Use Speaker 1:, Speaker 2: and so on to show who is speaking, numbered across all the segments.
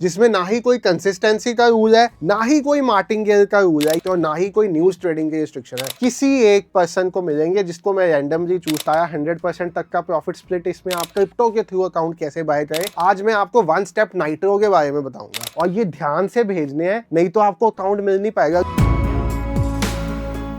Speaker 1: जिसमें ना ही कोई कंसिस्टेंसी का रूल है, ना ही कोई मार्टिंगेल का रूल है, तो ना ही कोई न्यूज ट्रेडिंग की रिस्ट्रिक्शन है। किसी एक पर्सन को मिलेंगे जिसको मैं रैंडमली चूज आया 100% तक का प्रॉफिट स्प्लिट। इसमें आप क्रिप्टो के थ्रू अकाउंट कैसे बाय करें, आज मैं आपको वन स्टेप नाइट्रो के बारे में बताऊंगा, और ये ध्यान से भेजने हैं, नहीं तो आपको अकाउंट मिल नहीं पाएगा।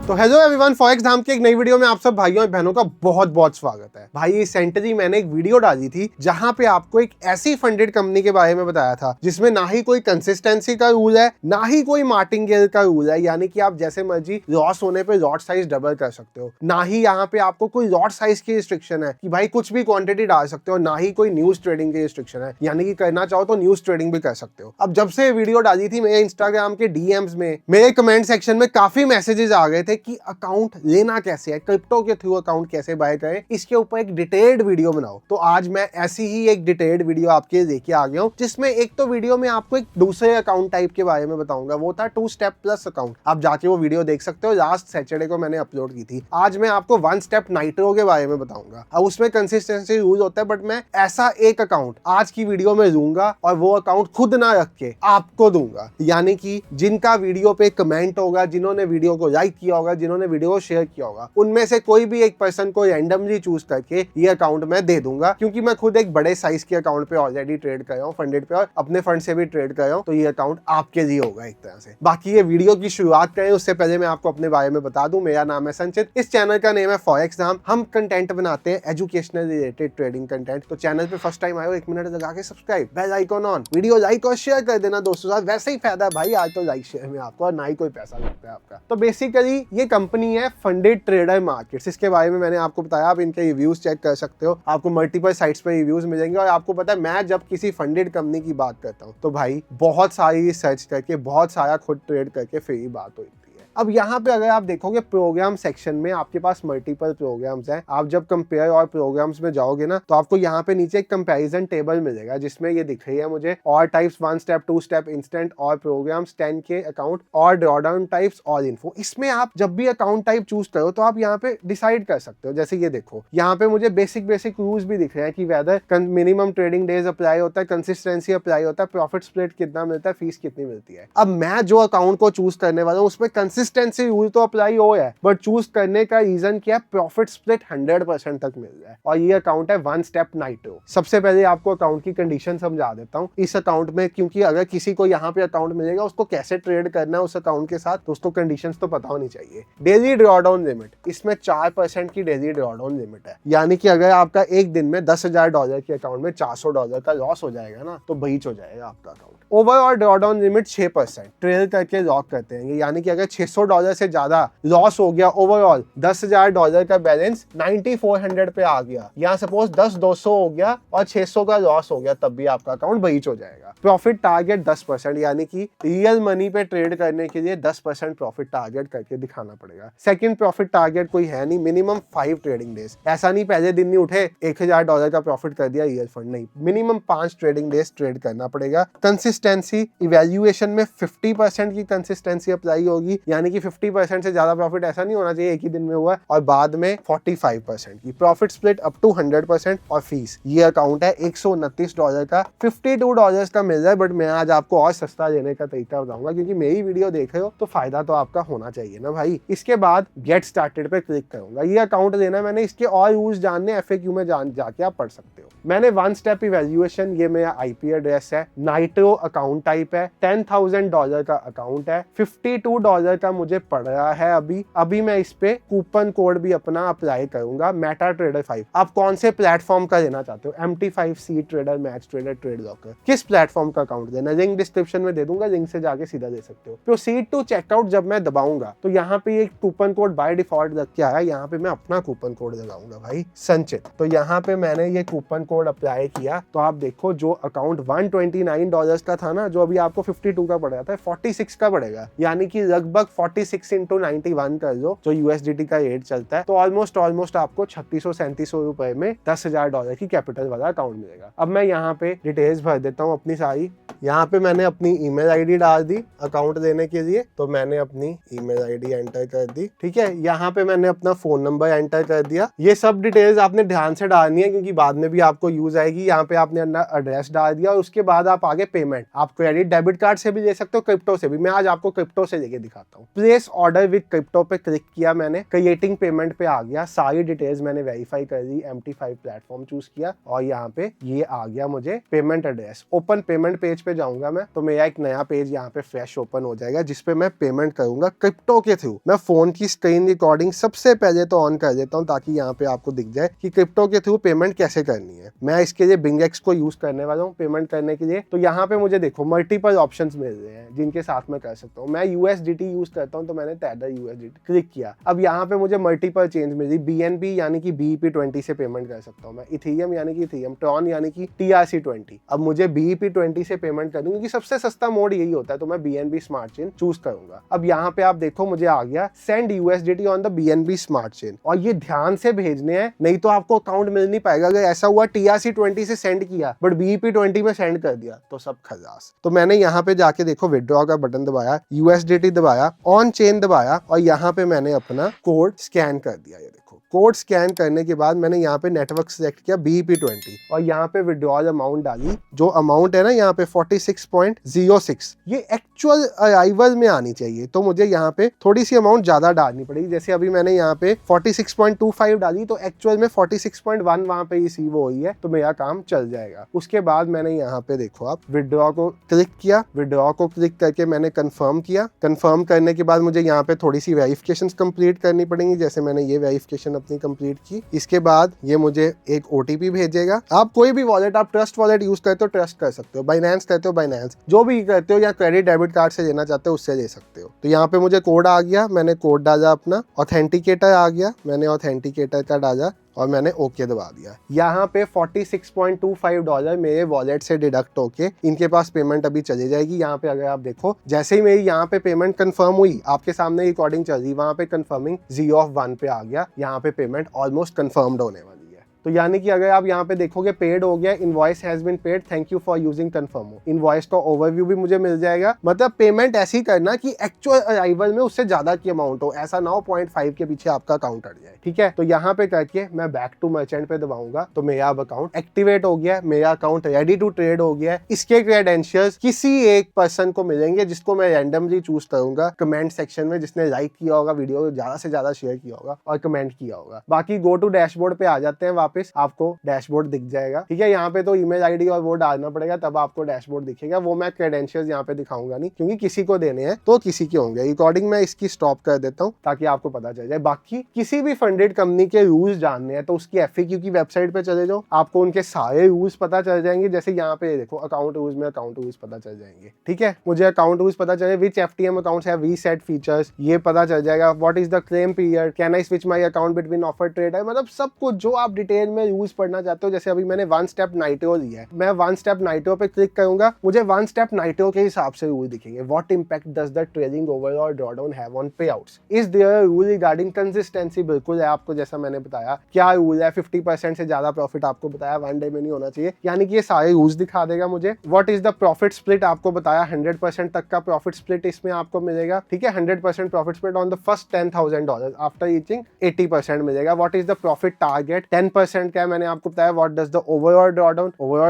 Speaker 1: तो हेलो एवरीवन, फॉरेक्स धाम की एक नई वीडियो में आप सब भाइयों और बहनों का बहुत बहुत स्वागत है। भाई रिसेंटली मैंने एक वीडियो डाली थी जहां पे आपको एक ऐसी फंडेड कंपनी के बारे में बताया था जिसमें ना ही कोई कंसिस्टेंसी का रूल है, ना ही कोई मार्टिंगेल का रूल है, यानी कि आप जैसे मर्जी लॉस होने पे लॉट साइज डबल कर सकते हो, ना ही यहाँ पे आपको कोई लॉट साइज की रिस्ट्रिक्शन है कि भाई कुछ भी क्वांटिटी डाल सकते हो, ना ही कोई न्यूज ट्रेडिंग की रिस्ट्रिक्शन है, यानी कि करना चाहो तो न्यूज ट्रेडिंग भी कर सकते हो। अब जब से वीडियो डाली थी मेरे इंस्टाग्राम के डीएम्स में, मेरे कमेंट सेक्शन में काफी मैसेजेस आ गए थे कि अकाउंट लेना कैसे है, क्रिप्टो के थ्रू अकाउंट कैसे बाय करें, इसके ऊपर एक डिटेल्ड वीडियो बनाओ। तो आज मैं ऐसी ही एक डिटेल्ड वीडियो आपके लिए लेके आ गया हूं, जिसमें एक तो वीडियो में आपको एक दूसरे अकाउंट टाइप के बारे में बताऊंगा, वो था 2 स्टेप प्लस अकाउंट। आप जाके वो वीडियो देख सकते हो, लास्ट सैटरडे को मैंने अपलोड की थी। आज मैं आपको 1 स्टेप नाइट्रो के बारे में बताऊंगा। अब उसमें कंसिस्टेंसी यूज होता है, बट मैं ऐसा एक अकाउंट आज की वीडियो में दूंगा और वो अकाउंट खुद ना रख के आपको दूंगा, यानी कि जिनका वीडियो पे कमेंट होगा, जिन्होंने वीडियो को लाइक किया होगा, जिन्होंने वीडियो को शेयर किया होगा, उनमें से कोई भी एक पर्सन को रैंडमली चूज करके ये अकाउंट मैं दे दूंगा, क्योंकि मैं खुद एक बड़े साइज के अकाउंट पे ऑलरेडी ट्रेड कर रहा हूँ फंडेड पे, और अपने फंड से भी ट्रेड कर रहा हूँ, तो ये अकाउंट आपके लिए होगा एक तरह से। बाकी ये वीडियो की शुरुआत करें उससे पहले मैं आपको अपने बारे में बता दूं, मेरा नाम है संचित, इस चैनल का नेम है फॉरेक्स धाम। हम कंटेंट बनाते हैं एजुकेशनल रिलेटेड ट्रेडिंग कंटेंट। तो चैनल पे फर्स्ट टाइम आए हो, 1 मिनट लगा के subscribe, bell icon on, video like और शेयर कर देना दोस्तों साथ, वैसे ही फायदा भाई आज तो लाइक शेयर में आपको, और ना ही कोई पैसा लगता है आपका। तो बेसिकली ये कंपनी है फंडेड ट्रेडर मार्केट्स, इसके बारे में मैंने आपको बताया। आप इनके रिव्यूज चेक कर सकते हो, आपको मल्टीपल साइट्स पे रिव्यूज मिलेंगे। और आपको पता है, मैं जब किसी फंडेड कंपनी की बात करता हूँ तो भाई बहुत सारी रिसर्च करके, बहुत सारा खुद ट्रेड करके फिर ही बात होती है। अब यहाँ पे अगर आप देखोगे प्रोग्राम सेक्शन में आपके पास मल्टीपल प्रोग्राम्स हैं। आप जब कंपेयर और प्रोग्राम्स में जाओगे ना, तो आपको यहाँ पे नीचे एक कंपैरिजन टेबल मिलेगा, जिसमें ये दिख रही है मुझे और टाइप्स 1 स्टेप, 2 स्टेप, इंस्टेंट और प्रोग्राम्स, 10K अकाउंट और ड्रॉडाउन टाइप्स और इन्फो। इसमें आप जब भी अकाउंट टाइप चूज करो तो आप यहाँ पे डिसाइड कर सकते हो। जैसे ये देखो, यहाँ पे मुझे बेसिक रूल्स भी दिख रहे हैं कि whether minimum trading days apply होता है, कंसिस्टेंसी अप्लाई होता है, प्रॉफिट स्प्लिट कितना मिलता है, फीस कितनी मिलती है। अब मैं जो अकाउंट को चूज करने वाला हूँ उसमें कंसिस्टेंसी रूल तो अप्लाई हो है, बट चूज करने का रीजन क्या है, प्रॉफिट स्प्लिट 100% तक मिल रहा है, और ये अकाउंट है 1 स्टेप नाइट्रो। सबसे पहले आपको अकाउंट की कंडीशन समझा देता हूँ इस अकाउंट में, क्योंकि अगर किसी को यहाँ पे अकाउंट मिलेगा, उसको कैसे ट्रेड करना है उस अकाउंट के साथ, दोस्तों कंडीशंस तो पता होनी चाहिए। डेली ड्रॉडाउन लिमिट, इसमें 4% की डेली ड्रॉडाउन लिमिट है, यानी कि अगर आपका एक दिन में $10,000 के अकाउंट में $400 का लॉस हो जाएगा ना, तो ब्रीच हो जाएगा आपका account. Overall drawdown limit 6%, trail करके लॉक करते हैं, यानी कि अगर $600 से ज्यादा लॉस हो गया ओवरऑल, $10,000 का बैलेंस 9400 पे आ गया, या सपोज 10,200 हो गया और 600 का लॉस हो गया, तब भी आपका अकाउंट ब्रीच हो जाएगा। प्रॉफिट टारगेट 10%, यानी कि रियल मनी पे ट्रेड करने के लिए 10% प्रॉफिट टारगेट करके दिखाना पड़ेगा। सेकंड प्रॉफिट टारगेट कोई है नहीं, मिनिमम 5 ट्रेडिंग डेज। ऐसा नहीं पहले दिन नहीं उठे $1,000 का प्रॉफिट कर दिया रियल फंड, नहीं, मिनिमम 5 ट्रेडिंग डेज ट्रेड करना पड़ेगा। कंसिस्टेंसी इवैल्यूएशन में 50% की कंसिस्टेंसी अप्लाई होगी, यानी कि 50% से ज्यादा प्रॉफिट ऐसा नहीं होना चाहिए एक ही दिन में हुआ, और बाद में 45% की। प्रॉफिट स्प्लिट अप टू 100%, और फीस, ये अकाउंट है $129 का, $52 का मिल रहा है, बट मैं आज आपको और सस्ता लेने का तरीका बताऊंगा, क्योंकि मेरी वीडियो देख रहे हो तो फायदा तो आपका होना चाहिए ना भाई। इसके बाद गेट स्टार्टेड पे क्लिक करूंगा, ये अकाउंट लेना मैंने, इसके और यूज जानने FAQ में जाके आप पढ़ सकते हो। मैंने 1 स्टेप इवैल्यूएशन, ये मेरा IP एड्रेस है, नाइट्रो अकाउंट टाइप है, $10,000 का अकाउंट है, $52 का मुझे पड़ रहा है अभी मैं इस पे कूपन कोड भी अपना अप्लाई करूंगा, मेटा ट्रेडर 5। आप कौन से प्लेटफॉर्म का लेना चाहते हो, MT5, C trader, match trader, trade locker, किस प्लेटफॉर्म का अकाउंट देना, लिंक डिस्क्रिप्शन में दे दूंगा, लिंक से जाके सीधा दे सकते हो। प्रोसीड टू चेकआउट जब मैं दबाऊंगा तो यहाँ पे एक कूपन कोड बाय डिफॉल्ट रख के आया, यहाँ पे मैं अपना कूपन कोड लगाऊंगा भाई, संचित। तो यहाँ पे मैंने ये कूपन कोड अप्लाई किया, तो आप देखो जो अकाउंट $129 का था ना, जो अभी आपको 52 का पड़ रहा था, 46 का पड़ेगा, यानी कि लगभग 46/91 कर दो जो USDT का रेट चलता है, तो ऑलमोस्ट आपको 3600-3700 रुपए में $10,000 की कैपिटल वाला अकाउंट मिलेगा। अब मैं यहाँ पे डिटेल्स भर देता हूँ अपनी सारी। यहाँ पे मैंने अपनी ईमेल आईडी डाल दी अकाउंट देने के लिए, तो मैंने अपनी ईमेल आईडी एंटर कर दी। ठीक है, यहाँ पे मैंने अपना फोन नंबर एंटर कर दिया। ये सब डिटेल्स आपने ध्यान से डालनी है क्योंकि बाद में भी आपको यूज आएगी। यहाँ पे आपने एड्रेस डाल दिया और उसके बाद आप आगे पेमेंट, आप क्रेडिट डेबिट कार्ड से भी ले सकते हो, क्रिप्टो से भी। मैं आज आपको क्रिप्टो से लेके दिखाता हूँ। प्लेस ऑर्डर विद क्रिप्टो पे क्लिक किया मैंने, क्रिएटिंग पेमेंट पे आ गया, सारी डिटेल्स मैंने वेरीफाई कर दी, MT5 प्लेटफॉर्म चूज किया और यहाँ पे ये आ गया मुझे payment address. Open payment page पे जाऊंगा मैं, तो मेरा एक नया पेज यहाँ पे फ्रेश ओपन हो जाएगा जिसपे मैं पेमेंट करूंगा क्रिप्टो के थ्रू। मैं फोन की स्क्रीन रिकॉर्डिंग सबसे पहले तो ऑन कर देता हूँ ताकि यहाँ पे आपको दिख जाए कि क्रिप्टो के थ्रू पेमेंट कैसे करनी है। मैं इसके लिए BingX को यूज करने वाला हूँ पेमेंट करने के लिए। तो यहाँ पे मुझे देखो मल्टीपल ऑप्शंस मिल रहे हैं जिनके साथ मैं कर सकता हूँ। मैं USDT यूज करता हूँ तो मैंने Tether USDT क्लिक किया। अब यहाँ पे मुझे मल्टीपल चेंज मिल रही, BNB यानी कि BEP20 से पेमेंट कर सकता हूँ मैं, इथेरियम यानी कि इथेरियम, ट्रॉन यानी कि TRC20। अब मुझे BEP20 से पेमेंट करनी क्योंकि सबसे सस्ता मोड यही होता है, तो मैं BNB स्मार्ट चेन चूज करूंगा। अब यहाँ पे आप देखो मुझे आ गया send USDT on the BNB smart chain, और ये ध्यान से भेजने हैं नहीं तो आपको अकाउंट मिल नहीं पाएगा। अगर ऐसा हुआ TRC20 से सेंड किया बट BEP20 में सेंड कर दिया तो सब खलास। तो मैंने यहाँ पे जाके देखो विड्रॉ का बटन दबाया, USDT दबाया, ऑन चेन दबाया और यहाँ पे मैंने अपना कोड स्कैन कर दिया। ये देखो कोड स्कैन करने के बाद मैंने यहाँ पे नेटवर्क सिलेक्ट किया BEP20 और यहाँ पे विड्रॉल अमाउंट डाली। जो अमाउंट है ना यहाँ पे 46.06, ये एक्चुअल अराइवल में आनी चाहिए, तो मुझे यहाँ पे थोड़ी सी अमाउंट ज्यादा डालनी पड़ेगी। जैसे अभी मैंने यहाँ पे 46.25 डाली तो एक्चुअल में 46.1 वहां पे रिसीव हुई है, तो मेरा काम चल जाएगा। उसके बाद मैंने यहाँ पे देखो आप विड्रॉ को क्लिक किया, विड्रॉ को क्लिक करके मैंने कंफर्म किया। कंफर्म करने के बाद मुझे यहाँ पे थोड़ी सी वेरिफिकेशन कंप्लीट करनी पड़ेंगी, जैसे मैंने ये वेरिफिकेशन अपनी कंप्लीट की। इसके बाद ये मुझे एक OTP भेजेगा। आप कोई भी वॉलेट, आप ट्रस्ट वॉलेट यूज करते हो ट्रस्ट कर सकते हो, बाइनेंस करते हो बाइनेंस, जो भी करते हो, या क्रेडिट डेबिट कार्ड से लेना चाहते हो उससे ले सकते हो। तो यहाँ पे मुझे कोड आ गया, मैंने कोड डाला अपना, ऑथेंटिकेटर आ गया, मैंने ऑथेंटिकेटर का डाला और मैंने ओके दबा दिया। यहाँ पे $46.25 मेरे वॉलेट से डिडक्ट होके इनके पास पेमेंट अभी चली जाएगी। यहाँ पे अगर आप देखो जैसे ही मेरी यहाँ पे पेमेंट कंफर्म हुई, आपके सामने रिकॉर्डिंग चल रही, वहां पे कंफर्मिंग 0 पे आ गया। यहाँ पे पेमेंट ऑलमोस्ट कंफर्म्ड होने वाली। तो यानी कि अगर आप यहाँ पे देखोगे पेड हो गया, invoice has been paid, thank you for using Confirmo. Invoice का ओवरव्यू भी मुझे मिल जाएगा। मतलब पेमेंट ऐसी करना कि एक्चुअल अराइवल में उससे ज्यादा की अमाउंट हो, ऐसा ना हो 0.5 के पीछे आपका अकाउंट अट जाए। ठीक है, तो यहाँ पे करके मैं बैक टू मर्चेंट पे दबाऊंगा तो मेरा अब अकाउंट एक्टिवेट हो गया, मेरा अकाउंट रेडी टू ट्रेड हो गया। इसके क्रेडेंशियल्स किसी एक पर्सन को मिलेंगे जिसको मैं रैंडमली चूज करूंगा कमेंट सेक्शन में, जिसने लाइक किया होगा वीडियो, ज्यादा से ज्यादा शेयर किया होगा और कमेंट किया होगा। बाकी गो टू डैशबोर्ड पे आ जाते हैं वापस, आपको डैशबोर्ड दिख जाएगा। ठीक है, यहाँ पे तो ईमेल आईडी और वो डालना पड़ेगा तब आपको डैशबोर्ड दिखेगा। वो मैं क्रेडेंशियल्स यहाँ पे दिखाऊंगा नहीं क्योंकि किसी को देने हैं तो किसी के होंगे। रिकॉर्डिंग मैं इसकी स्टॉप कर देता हूँ ताकि आपको पता चल जाए। बाकी किसी भी फंडेड कंपनी के रूल्स जानने हैं तो उसकी FAQ की वेबसाइट पे चले जाओ, आपको उनके सारे रूल्स पता चल जाएंगे। जैसे यहाँ पे देखो अकाउंट रूल्स में अकाउंट रूल्स पता चल जाएंगे। ठीक है, मुझे अकाउंट रूल्स पता चले, विच FTM accounts have reset features, ये पता चल जाएगा। What is the claim period, can I switch my account between offer trade, मतलब सब कुछ जो आप डिटेल में रूल्स पढ़ना चाहते हो। जैसे अभी मैंने 1 स्टेप नाइट्रो लिया है, मैं 1 स्टेप नाइट्रो पे क्लिक करूंगा, मुझे 1 स्टेप नाइट्रो के हिसाब से रूल दिखेंगे। What impact does the trading overall drawdown have on payouts, is there rule regarding consistency, बिल्कुल है आपको जैसा मैंने बताया। क्या रूल है, 50% से ज्यादा प्रॉफिट आपको बताया 1 डे में नहीं होना चाहिए, यानी कि ये सारे रूल्स दिखा देगा मुझे। What is the profit split, आपको बताया 100% तक का प्रॉफिट स्प्लिट इसमें आपको मिलेगा। ठीक है, 100% profit split on the first $10,000 after reaching 80% मिलेगा। What is the profit target, 10% का मैंने आपको बताया। What does the overall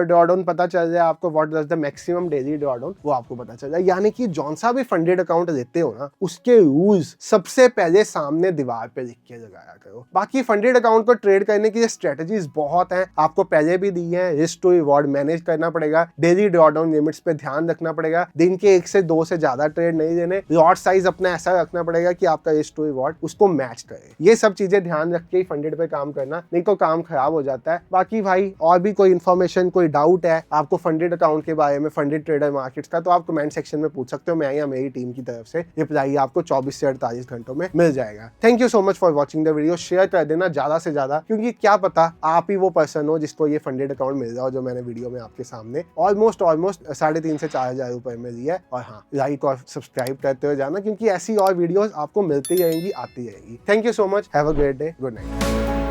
Speaker 1: drawdown पता चल जाए आपको। What does the maximum daily drawdown वो आपको पता चल जाए। यानी कि जौन सा भी फंडेड अकाउंट लेते हो ना, उसके रूल्स सबसे पहले सामने दीवार पे लिख के लगाया करो। बाकी फंडेड अकाउंट को ट्रेड करने की स्ट्रेटजीज बहुत हैं, आपको पहले भी दी है। रिस्क टू रिवॉर्ड मैनेज करना पड़ेगा, डेली ड्रॉडाउन लिमिट्स पे ध्यान रखना पड़ेगा, दिन के 1 से 2 से ज्यादा ट्रेड नहीं देने, लॉट साइज अपना ऐसा रखना पड़ेगा कि आपका रिस्क टू रिवॉर्ड उसको मैच करे। ये सब चीजें ध्यान रख के ही फंडेड पे काम करना, नहीं तो काम खराब हो जाता है। बाकी भाई और भी कोई इन्फॉर्मेशन, कोई डाउट है आपको फंडेड अकाउंट के बारे में, फंडेड ट्रेडर मार्केट्स का, तो आप कमेंट सेक्शन में पूछ सकते हो। मैं या मेरी टीम की तरफ से रिप्लाई आपको 24 से 48 घंटों में मिल जाएगा। Thank you so much for watching the video. Share कर देना ज्यादा से ज्यादा, क्योंकि क्या पता आप ही वो पर्सन हो जिसको ये फंडेड अकाउंट मिल जाओ जो मैंने वीडियो में आपके सामने ऑलमोस्ट 3,500 से 4,000 रुपए में लिया है। और हाँ, लाइक और सब्सक्राइब करते हुए जाना, क्योंकि ऐसी और वीडियोस आपको मिलती रहेंगी, आती रहेंगी। Thank you so much, have a great day, good night.